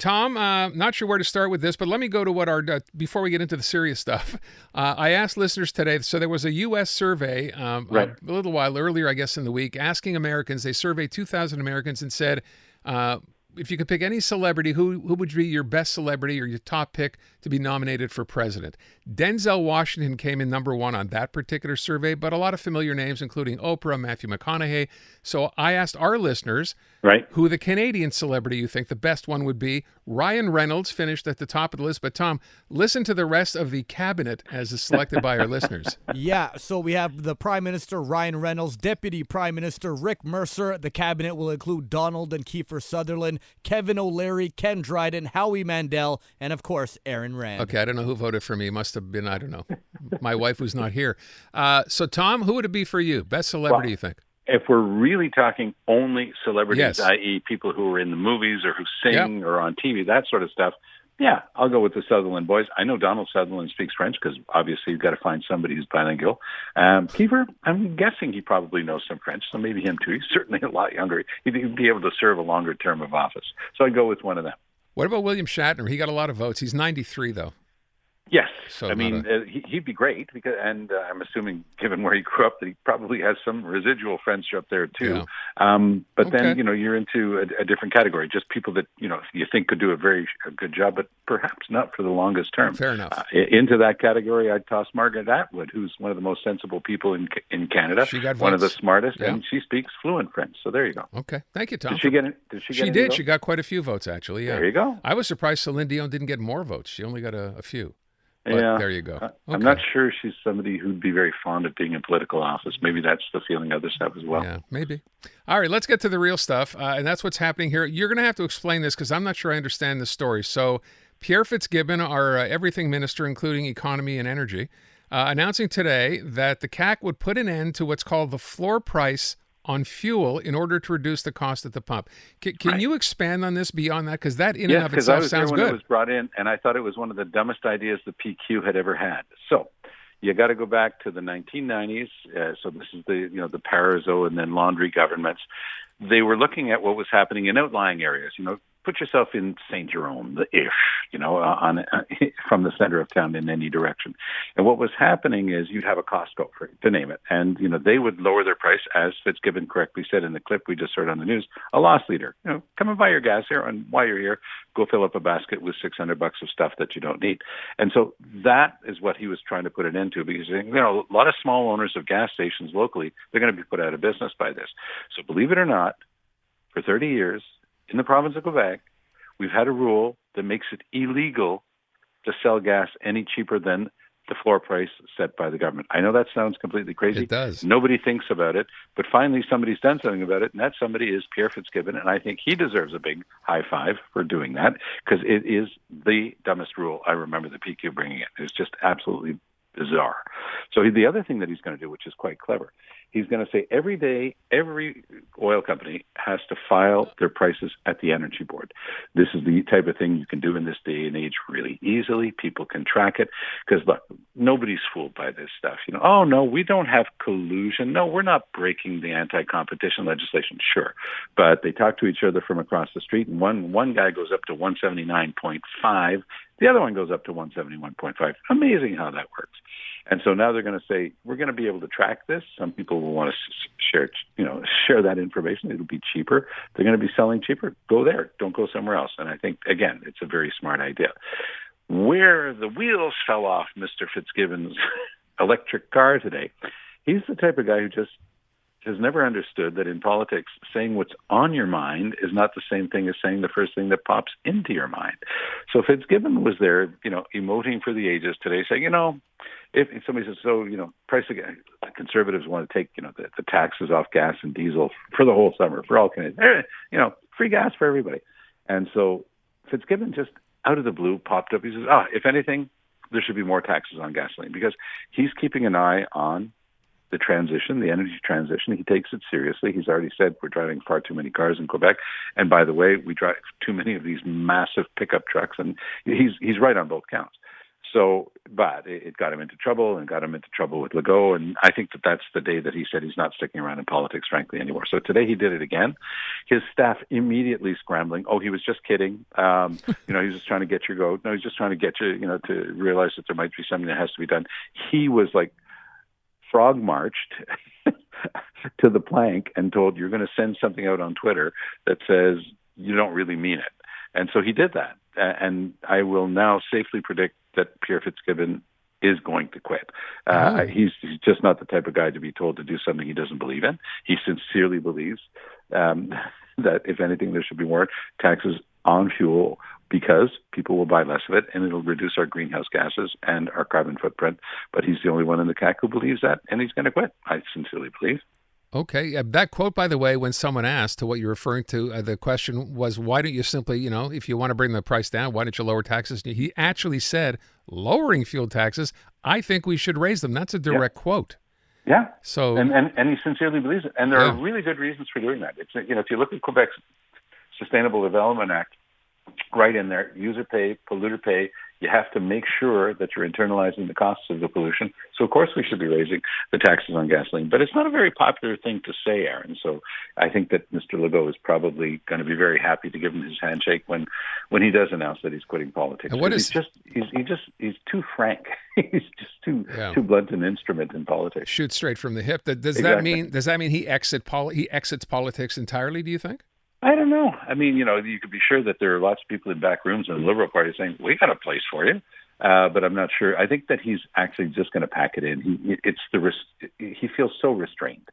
Tom, not sure where to start with this, but let me go to what before we get into the serious stuff. I asked listeners today, so there was a U.S. survey Right. a little while earlier, I guess, in the week, asking Americans. They surveyed 2,000 Americans and said, if you could pick any celebrity, who would be your best celebrity or your top pick to be nominated for president? Denzel Washington came in number one on that particular survey, but a lot of familiar names, including Oprah, Matthew McConaughey. So I asked our listeners who the Canadian celebrity you think the best one would be. Ryan Reynolds finished at the top of the list. But Tom, listen to the rest of the cabinet as is selected by our listeners. Yeah, so we have the Prime Minister, Ryan Reynolds, Deputy Prime Minister, Rick Mercer. The cabinet will include Donald and Kiefer Sutherland, Kevin O'Leary, Ken Dryden, Howie Mandel, and, of course, Aaron Rand. Okay, I don't know who voted for me. Must have been, I don't know, my wife who's not here. So, Tom, who would it be for you? Best celebrity, you think? If we're really talking only celebrities, Yes. i.e. people who are in the movies or who sing or on TV, that sort of stuff, yeah, I'll go with the Sutherland boys. I know Donald Sutherland speaks French because obviously you've got to find somebody who's bilingual. Kiefer, I'm guessing he probably knows some French, so maybe him too. He's certainly a lot younger. He'd be able to serve a longer term of office. So I'd go with one of them. What about William Shatner? He got a lot of votes. He's 93, though. Yes, So I mean he'd be great because, and I'm assuming, given where he grew up, that he probably has some residual friendship up there too. Yeah. But then you're into a different category, just people that you think could do a good job, but perhaps not for the longest term. Fair enough. Into that category, I'd toss Margaret Atwood, who's one of the most sensible people in Canada. She got one of the votes. smartest, Yeah. and she speaks fluent French. So there you go. Okay, thank you, Tom. Did she get it? Did she get She any did. votes? She got quite a few votes, actually. Yeah. There you go. I was surprised Celine Dion didn't get more votes. She only got a few. But Yeah, there you go. Okay. I'm not sure she's somebody who'd be very fond of being in political office. Maybe that's the feeling others have as well. Yeah, maybe. All right, let's get to the real stuff, and that's what's happening here. You're going to have to explain this because I'm not sure I understand this story. So Pierre Fitzgibbon, our everything minister, including economy and energy, announcing today that the CAC would put an end to what's called the floor price on fuel in order to reduce the cost at the pump. Can you expand on this beyond that? Because that in and of itself sounds when good. It was brought in, and I thought it was one of the dumbest ideas the PQ had ever had. So you got to go back to the 1990s. So this is the Parizeau and then Landry governments. They were looking at what was happening in outlying areas. Put yourself in St. Jerome, the ish, from the center of town in any direction. And what was happening is you'd have a Costco, to name it, and they would lower their price, as Fitzgibbon correctly said in the clip we just heard on the news. A loss leader, come and buy your gas here, and while you're here, go fill up a basket with $600 of stuff that you don't need. And so that is what he was trying to put an end to, because a lot of small owners of gas stations locally, they're going to be put out of business by this. So believe it or not, for 30 years, in the province of Quebec, we've had a rule that makes it illegal to sell gas any cheaper than the floor price set by the government. I know that sounds completely crazy. It does. Nobody thinks about it, but finally somebody's done something about it, and that somebody is Pierre Fitzgibbon, and I think he deserves a big high five for doing that, because it is the dumbest rule I remember the PQ bringing in. It's just absolutely bizarre. So the other thing that he's going to do, which is quite clever, he's going to say every day, every oil company has to file their prices at the Energy Board. This is the type of thing you can do in this day and age really easily. People can track it because, look, nobody's fooled by this stuff. Oh, no, we don't have collusion. No, we're not breaking the anti-competition legislation. Sure. But they talk to each other from across the street, and one guy goes up to 179.5. The other one goes up to 171.5. Amazing how that works. And so now they're going to say, we're going to be able to track this. Some people will want to share that information. It'll be cheaper. They're going to be selling cheaper. Go there. Don't go somewhere else. And I think, again, it's a very smart idea. Where the wheels fell off Mr. Fitzgibbon's electric car today, he's the type of guy who just has never understood that in politics, saying what's on your mind is not the same thing as saying the first thing that pops into your mind. So Fitzgibbon was there, emoting for the ages today, saying, if somebody says, price of gas, conservatives want to take, the taxes off gas and diesel for the whole summer, for all Canadians, free gas for everybody. And so Fitzgibbon just out of the blue popped up. He says, if anything, there should be more taxes on gasoline, because he's keeping an eye on the transition, the energy transition. He takes it seriously. He's already said we're driving far too many cars in Quebec. And by the way, we drive too many of these massive pickup trucks. And he's right on both counts. So, but it got him into trouble and got him into trouble with Legault. And I think that that's the day that he said he's not sticking around in politics, frankly, anymore. So today he did it again. His staff immediately scrambling. Oh, he was just kidding. He was just trying to get your goat. No, he's just trying to get you, to realize that there might be something that has to be done. He was like frog marched to the plank and told, you're going to send something out on Twitter that says you don't really mean it. And so he did that. And I will now safely predict that Pierre Fitzgibbon is going to quit. He's just not the type of guy to be told to do something he doesn't believe in. He sincerely believes that, if anything, there should be more taxes on fuel because people will buy less of it and it'll reduce our greenhouse gases and our carbon footprint. But he's the only one in the CAC who believes that, and he's going to quit, I sincerely believe. Okay. That quote, by the way, when someone asked to what you're referring to, the question was, why don't you simply, if you want to bring the price down, why don't you lower taxes? He actually said, lowering fuel taxes, I think we should raise them. That's a direct quote. Yeah. So, and he sincerely believes it. And there are really good reasons for doing that. It's, if you look at Quebec's Sustainable Development Act, right in there, user pay, polluter pay, you have to make sure that you're internalizing the costs of the pollution. So, of course, we should be raising the taxes on gasoline. But it's not a very popular thing to say, Aaron. So I think that Mr. Legault is probably going to be very happy to give him his handshake when he does announce that he's quitting politics. And what is he's too frank. He's just too blunt an instrument in politics. Shoot straight from the hip. Does Exactly. that mean he exits politics entirely, do you think? I don't know. I mean, you could be sure that there are lots of people in back rooms in the Liberal Party saying, we got a place for you. But I'm not sure. I think that he's actually just going to pack it in. He feels so restrained.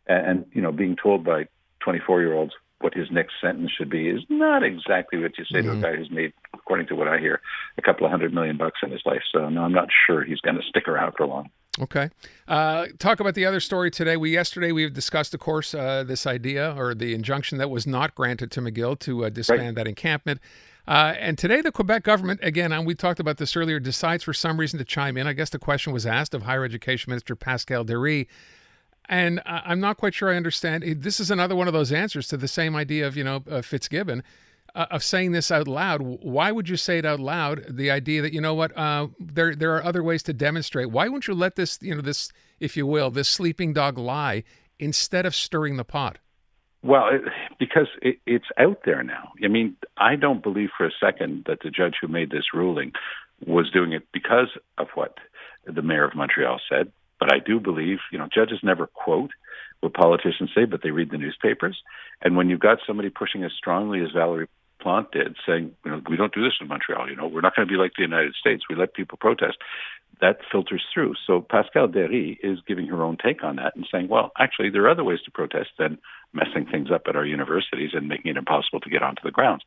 And being told by 24-year-olds what his next sentence should be is not exactly what you say to a guy who's made, according to what I hear, a couple of $100 million in his life. So, no, I'm not sure he's going to stick around for long. Okay. Talk about the other story today. Yesterday we discussed, of course, this idea or the injunction that was not granted to McGill to disband that encampment. And today the Quebec government, again, and we talked about this earlier, decides for some reason to chime in. I guess the question was asked of Higher Education Minister Pascal Derry. And I'm not quite sure I understand. This is another one of those answers to the same idea of Fitzgibbon. Of saying this out loud. Why would you say it out loud? The idea that, there are other ways to demonstrate. Why wouldn't you let this, this, if you will, this sleeping dog lie instead of stirring the pot? Well, because it's out there now. I mean, I don't believe for a second that the judge who made this ruling was doing it because of what the mayor of Montreal said. But I do believe, judges never quote what politicians say, but they read the newspapers. And when you've got somebody pushing as strongly as Valerie Plante did, saying, we don't do this in Montreal, we're not going to be like the United States. We let people protest. That filters through. So Pascal Derry is giving her own take on that and saying, well, actually, there are other ways to protest than messing things up at our universities and making it impossible to get onto the grounds.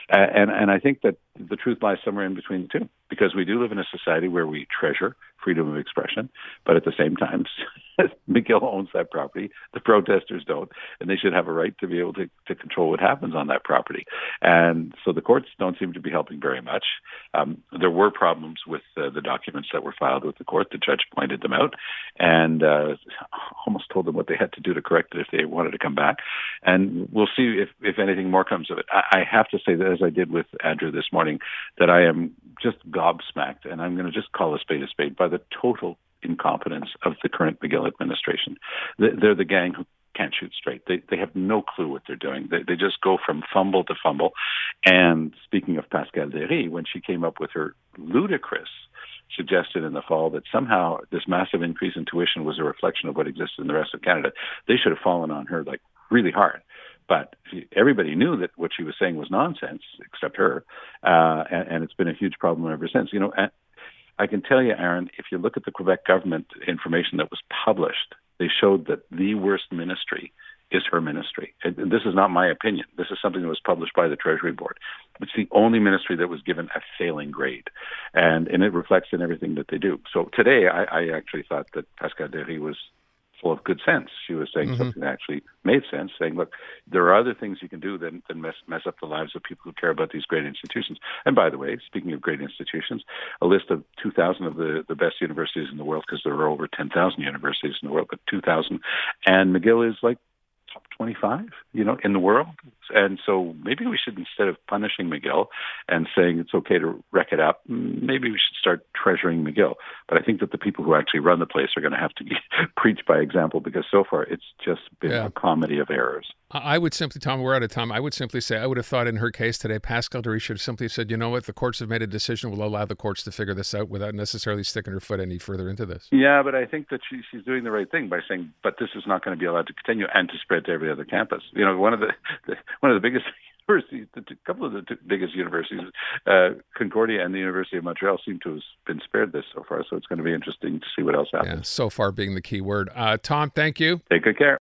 And I think that the truth lies somewhere in between the two, because we do live in a society where we treasure freedom of expression, but at the same time, McGill owns that property. The protesters don't, and they should have a right to be able to control what happens on that property. And so the courts don't seem to be helping very much. There were problems with the documents that were filed with the court. The judge pointed them out and almost told them what they had to do to correct it if they wanted to come back. And we'll see if anything more comes of it. I have to say that, as I did with Andrew this morning, that I am just gobsmacked, and I'm going to just call a spade, by the total incompetence of the current McGill administration. They're the gang who can't shoot straight. They have no clue what they're doing. They just go from fumble to fumble. And speaking of Pascal Derry, when she came up with her ludicrous suggested in the fall that somehow this massive increase in tuition was a reflection of what existed in the rest of Canada, they should have fallen on her like really hard. But everybody knew that what she was saying was nonsense, except her, and it's been a huge problem ever since. I can tell you, Aaron, if you look at the Quebec government information that was published, they showed that the worst ministry is her ministry. And this is not my opinion. This is something that was published by the Treasury Board. It's the only ministry that was given a failing grade, and it reflects in everything that they do. So today, I actually thought that Pascal Derry was full of good sense. She was saying something that actually made sense, saying, look, there are other things you can do than mess up the lives of people who care about these great institutions. And by the way, speaking of great institutions, a list of 2,000 of the best universities in the world, because there are over 10,000 universities in the world, but 2,000. And McGill is like top 25, in the world. And so maybe we should, instead of punishing McGill and saying it's okay to wreck it up, maybe we should start treasuring McGill. But I think that the people who actually run the place are going to have to preach by example, because so far it's just been a comedy of errors. I would simply, Tom, we're out of time. I would simply say, I would have thought in her case today, Pascal Derry should have simply said, you know what, the courts have made a decision. We'll allow the courts to figure this out without necessarily sticking her foot any further into this. Yeah, but I think that she's doing the right thing by saying, but this is not going to be allowed to continue and to spread to every other campus. One of the biggest universities, a couple of the biggest universities, Concordia and the University of Montreal, seem to have been spared this so far. So it's going to be interesting to see what else happens. Yeah, so far being the key word. Tom, thank you. Take good care.